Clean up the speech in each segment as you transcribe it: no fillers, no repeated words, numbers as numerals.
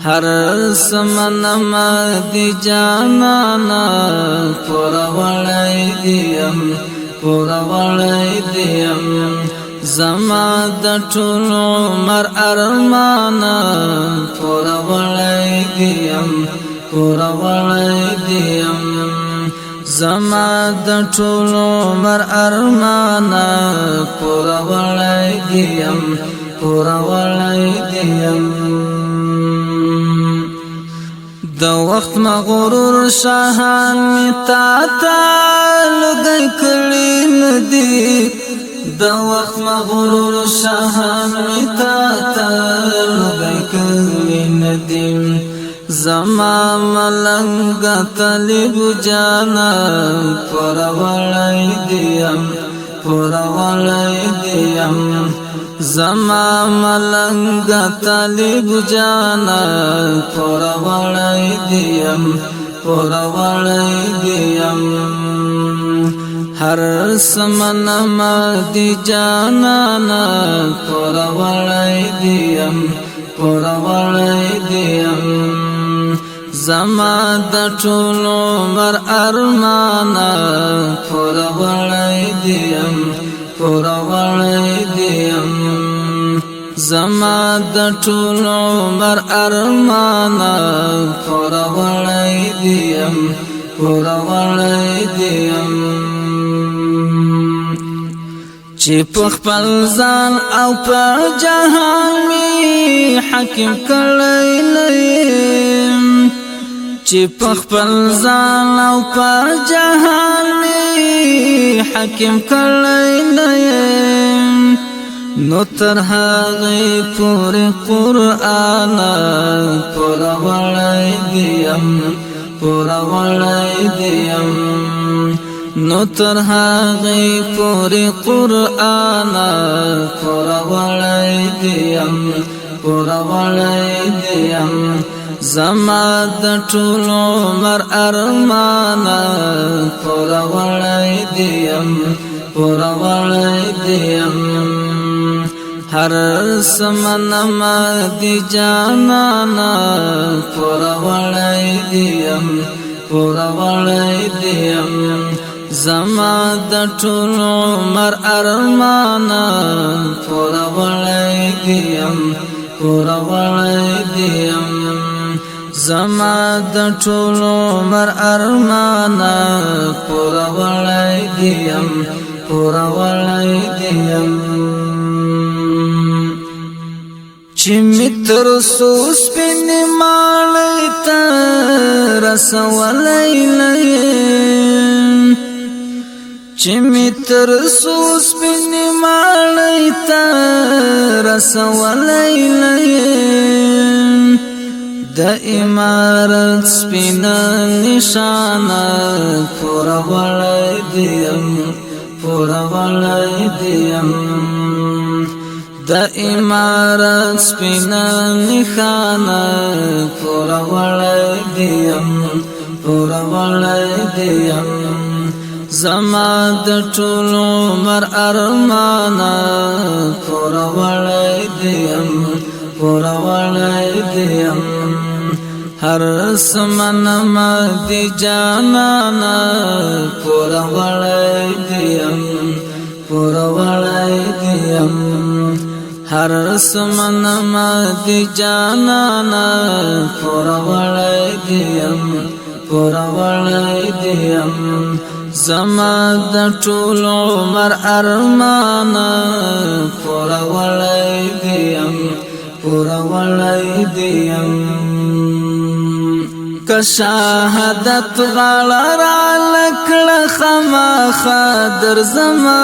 هر سمنما دی جانانا پوروړئ دیم پوروړئ دیم زما د ټول عمر ارمانا پوروړئ دیم پوروړئ دیم زما د ټول عمر ارمانا پوروړئ دیم پوروړئ دیم د وخت مغرور شاهان می تا لګی کړي ندی د وخت مغرور شاهان می تا لګی کړي ندی زما ملنګ طالب جانا پوروړئ دیم پوروړئ دیم زما ملنګ طالب جانا پوروړئ دیم پوروړئ دیم هر سمنما دی جانانا پوروړئ دیم پوروړئ دیم زما د ټول عمر ارمانا پوروړئ دیم پوروړئ دیم زما د ټول عمر ارمانا پوروړئ دیم پوروړئ دیم چې په خپل ځان او په جهان می حاکم کړی لیم چې په خپل ځان او په جهان می حاکم کړی لیم نو تر هغه پورې قرآن پوروړئ دیم پوروړئ دیم نو تر هغه پورې قرآن پوروړئ دیم پوروړئ دیم زما د ټول عمر ارمان پوروړئ دیم پوروړئ دیم هر سمنما دی جانانا پوروړئ دیم پوروړئ دیم زما د ټول عمر ارمان پوروړئ دیم پوروړئ دیم زما د ټول عمر ارمان پوروړئ دیم پوروړئ دیم چې متر سوس پن ماړی ته رسولی لیم چې متر سوس پن ماړی ته رسولی لیم د امارت سپینا نشانه پوروړئ دیم پوروړئ دیم د امارت سپینا نشانه پوروړئ دیم پوروړئ دیم زما د ټول عمر ارمان پوروړئ دیم پوروړئ دیم هر سمنما دی جانانا پوروړئ دیم پوروړئ دیم هر سمنما دی جانانا پوروړئ دیم پوروړئ دیم زما د ټول عمر ارمان پوروړئ دیم پوروړئ دیم که شهادت غاړه را لکړه خامخا درځمه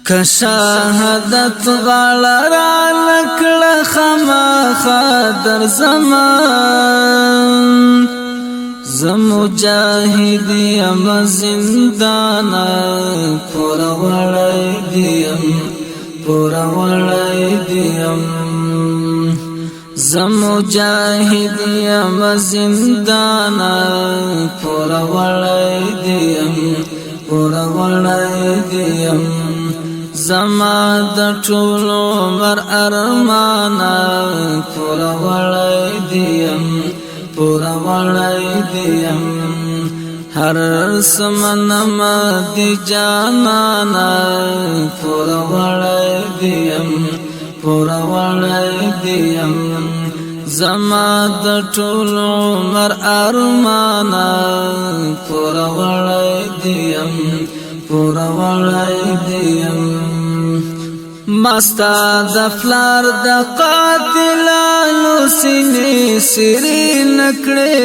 که شهادت غاړه را لکړه خامخا درځمه زه مجاهد یم زندانه پوروړئ دیم پوروړئ دیم زه مجاهد یم زندانه پوروړئ دیم پوروړئ دیم زما د ټول عمر ارمانا پوروړئ دیم پوروړئ دیم هر سمنما دی جانانا پوروړئ دیم پوروړئ دیم زما د ټول عمر ارمانا پوروړئ دیم پوروړئ دیم مستا د فلار د قاتلانو سینې سری نکړې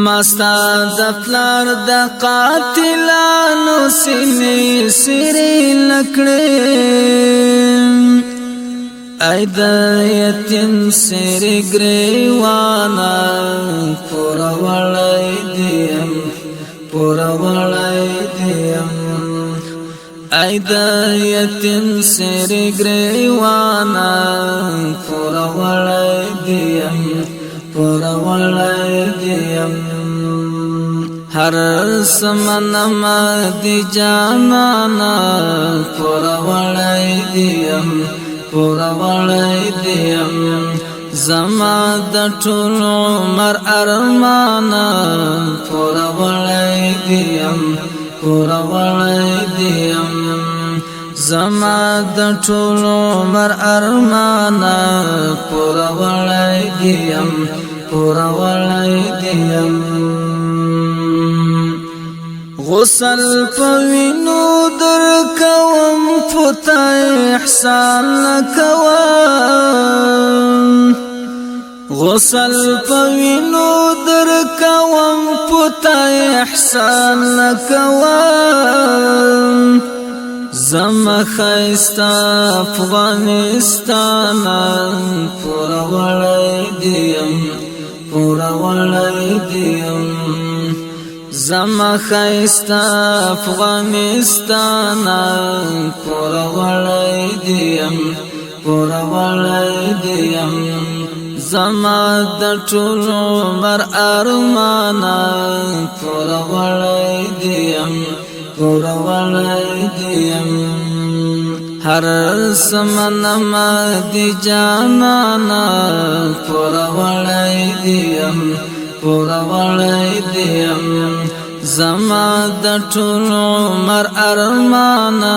مستا د فلار د قاتلانو سینې سری نکړې ای د یتیم سری ګریوانا پوروړئ دیم پوروړئ دیم ای د یتیم سری ګریوانا پوروړئ دیم پوروړئ دیم هر سمنما دی جانانا پوروړئ دیم پوروړئ دیم زما د ټول عمر ارمانا پوروړئ دیم پوروړئ دیم زما د ټول عمر ارمانا پوروړئ دیم پوروړئ دیم غسل پوینو در کوم پتا احسان کوم غسل پوینو در کوم پتا احسان کوم زم خیستا افغانستان پوروړئ دیم پوروړئ دیم زما خیستا افغانستان پوروړئ دیم پوروړئ دیم زما د ټول عمر ارمانا پوروړئ دیم پوروړئ دیم هر سمنما دی جانانا پوروړئ دیم پوروړئ دیم زما د ټول عمر ارمانا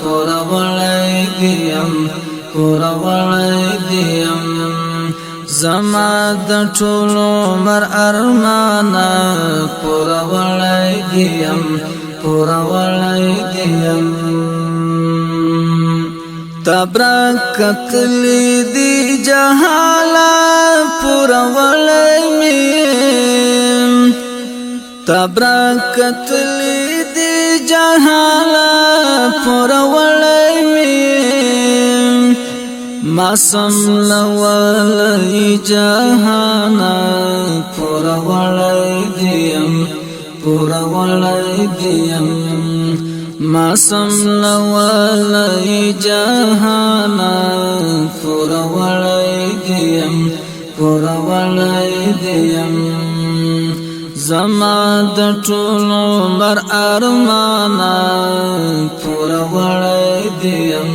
پوروړئ دیم پوروړئ دیم زما د ټول عمر ارمانا پوروړئ دیم پوروړئ دیم تبرکتلی دی جهالا پوروړئ میم تبرکتلی دی جهالا پوروړئ میم ما سملولی جهانا پوروړئ دیم پوروړئ دیم ما سملولی جهانا پوروړئ دیم پوروړئ دیم زما د ټول عمر ارمانا پوروړئ دیم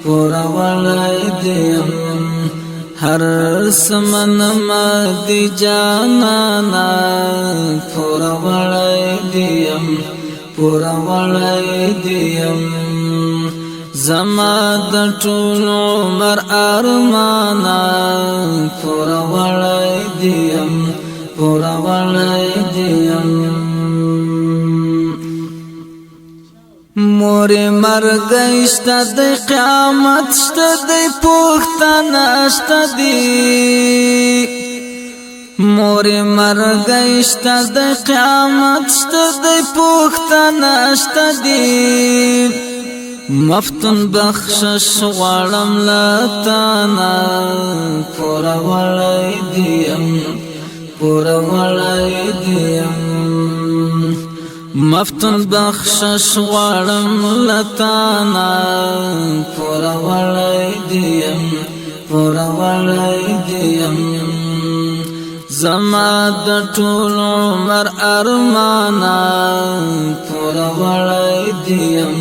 پوروړئ دیم هر سمنما دی جانانا پوروړئ دیم پوروړئ دیم زما د ټول عمر ارمانا پوروړئ دیم پوروړئ دیم مور مرګ شته د قیامت شته د پوښتنه شته دی مور مرګ شته د قیامت شته د پوښتنه شته دی مفتون بخشش غواړم لتانا پوروړئ دیم پوروړئ دیم مفتون بخشش غواړم لتانا پوروړئ دیم پوروړئ دیم زما د ټول عمر ارمانا پوروړئ دیم